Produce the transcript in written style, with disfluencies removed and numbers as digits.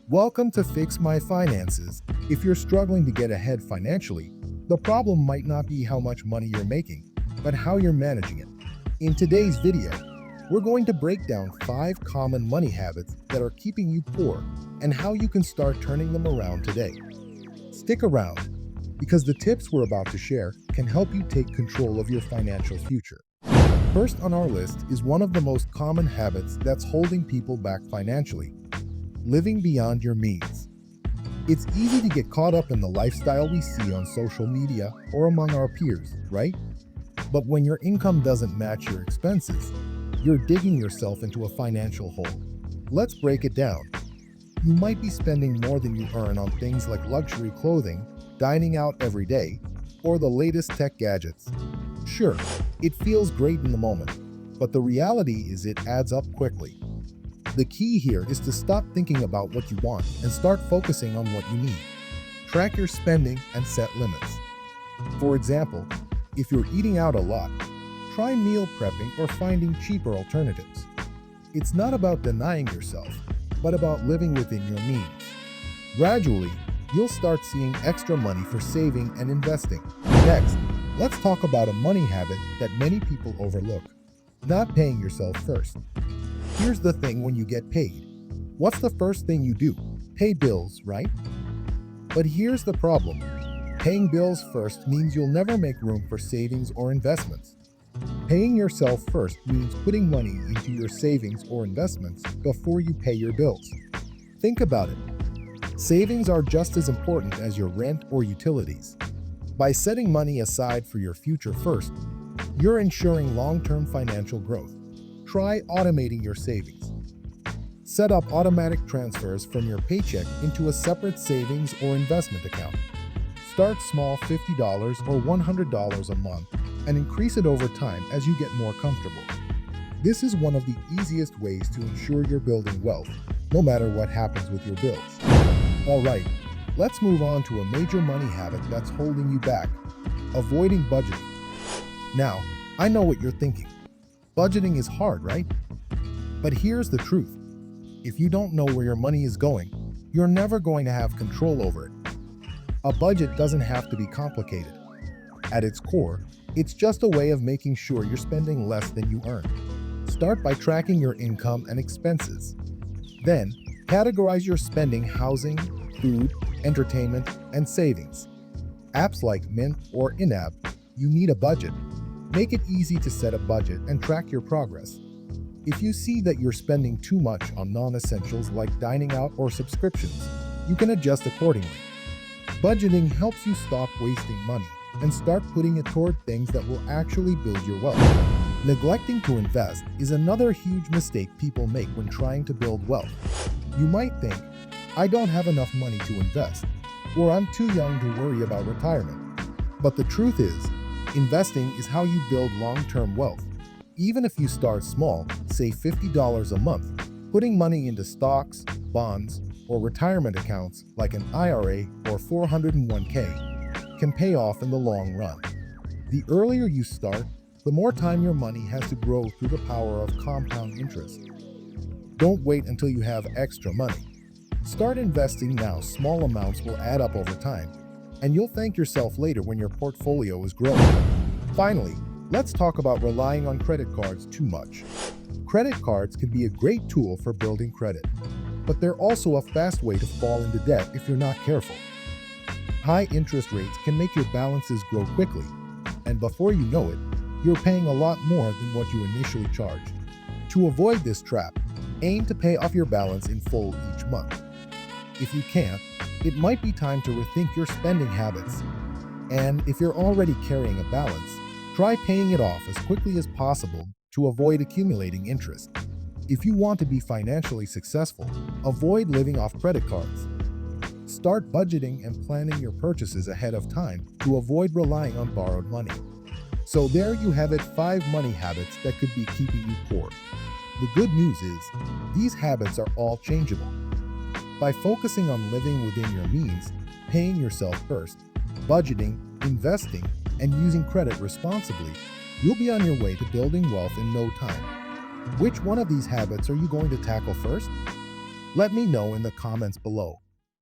Welcome to Fix My Finances. If you're struggling to get ahead financially, the problem might not be how much money you're making, but how you're managing it. In today's video, we're going to break down 5 common money habits that are keeping you poor and how you can start turning them around today. Stick around, because the tips we're about to share can help you take control of your financial future. First on our list is one of the most common habits that's holding people back financially: living beyond your means. It's easy to get caught up in the lifestyle we see on social media or among our peers, right? But when your income doesn't match your expenses, you're digging yourself into a financial hole. Let's break it down. You might be spending more than you earn on things like luxury clothing, dining out every day, or the latest tech gadgets. Sure, it feels great in the moment, but the reality is it adds up quickly. The key here is to stop thinking about what you want and start focusing on what you need. Track your spending and set limits. For example, if you're eating out a lot, try meal prepping or finding cheaper alternatives. It's not about denying yourself, but about living within your means. Gradually, you'll start seeing extra money for saving and investing. Next, let's talk about a money habit that many people overlook: not paying yourself first. Here's the thing: when you get paid, what's the first thing you do? Pay bills, right? But here's the problem. Paying bills first means you'll never make room for savings or investments. Paying yourself first means putting money into your savings or investments before you pay your bills. Think about it. Savings are just as important as your rent or utilities. By setting money aside for your future first, you're ensuring long-term financial growth. Try automating your savings. Set up automatic transfers from your paycheck into a separate savings or investment account. Start small, $50 or $100 a month, and increase it over time as you get more comfortable. This is one of the easiest ways to ensure you're building wealth, no matter what happens with your bills. All right, let's move on to a major money habit that's holding you back: avoiding budgeting. Now, I know what you're thinking. Budgeting is hard, right? But here's the truth. If you don't know where your money is going, you're never going to have control over it. A budget doesn't have to be complicated. At its core, it's just a way of making sure you're spending less than you earn. Start by tracking your income and expenses. Then, categorize your spending: housing, food, entertainment, and savings. Apps like Mint or in-app, you need a budget. Make it easy to set a budget and track your progress. If you see that you're spending too much on non-essentials like dining out or subscriptions, you can adjust accordingly. Budgeting helps you stop wasting money and start putting it toward things that will actually build your wealth. Neglecting to invest is another huge mistake people make when trying to build wealth. You might think, "I don't have enough money to invest," or "I'm too young to worry about retirement." But the truth is, investing is how you build long-term wealth. Even if you start small, say $50 a month, putting money into stocks, bonds, or retirement accounts like an IRA or 401k can pay off in the long run. The earlier you start, the more time your money has to grow through the power of compound interest. Don't wait until you have extra money. Start investing now. Small amounts will add up over time, and you'll thank yourself later when your portfolio is growing. Finally, let's talk about relying on credit cards too much. Credit cards can be a great tool for building credit, but they're also a fast way to fall into debt if you're not careful. High interest rates can make your balances grow quickly, and before you know it, you're paying a lot more than what you initially charged. To avoid this trap, aim to pay off your balance in full each month. If you can't, it might be time to rethink your spending habits. And if you're already carrying a balance, try paying it off as quickly as possible to avoid accumulating interest. If you want to be financially successful, avoid living off credit cards. Start budgeting and planning your purchases ahead of time to avoid relying on borrowed money. So there you have it: 5 money habits that could be keeping you poor. The good news is, these habits are all changeable. By focusing on living within your means, paying yourself first, budgeting, investing, and using credit responsibly, you'll be on your way to building wealth in no time. Which one of these habits are you going to tackle first? Let me know in the comments below.